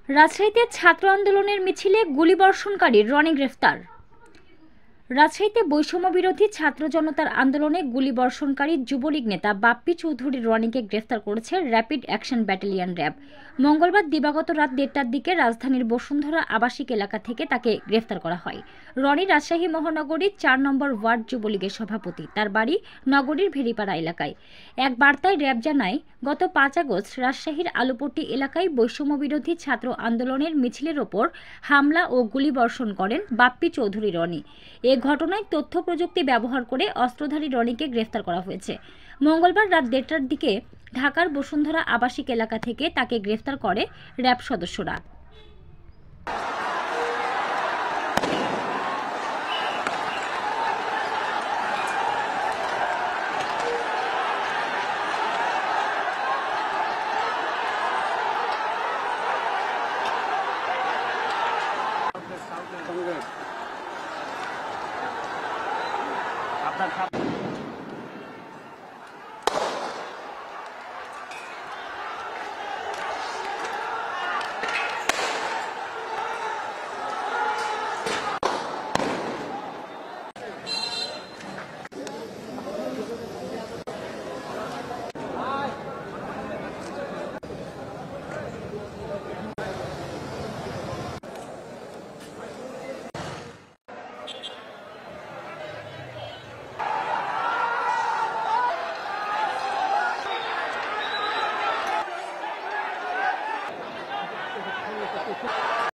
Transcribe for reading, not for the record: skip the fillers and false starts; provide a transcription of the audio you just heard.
রাজশাহীতে ছাত্র আন্দোলনের মিছিলে গুলিবর্ষণকারী রনি গ্রেফতার। রাজশাহীতে বৈষম্য বিরোধী ছাত্র জনতার আন্দোলনে গুলিবর্ষণকারী যুবলীগ নেতা বাপ্পি চৌধুরী রনিকে গ্রেফতার করেছে র্যাপিড অ্যাকশন ব্যাটালিয়ন র্যাব। মঙ্গলবার দিবাগত রাত 1:30টার দিকে রাজধানীর বসুন্ধরা আবাসিক এলাকা থেকে তাকে গ্রেফতার করা হয়। রনি রাজশাহী মহানগরীর 4 নম্বর ওয়ার্ড যুবলীগের সভাপতি। তার বাড়ি নগরীর ভেড়িপাড়া এলাকায়। এক বার্তায় র্যাব জানায়, গত 5 আগস্ট রাজশাহীর আলুপট্টি এলাকায় বৈষম্য বিরোধী ছাত্র আন্দোলনের মিছিলের ওপর হামলা ও গুলিবর্ষণ করেন বাপ্পি চৌধুরী রনি। এ ঘটনায় তথ্য প্রযুক্তি ব্যবহার করে অস্ত্রধারী রনিকে গ্রেফতার করা হয়েছে। মঙ্গলবার রাত 1:30টার দিকে ঢাকার বসুন্ধরা আবাসিক এলাকা থেকে তাকে গ্রেফতার করে র্যাব সদস্যরা।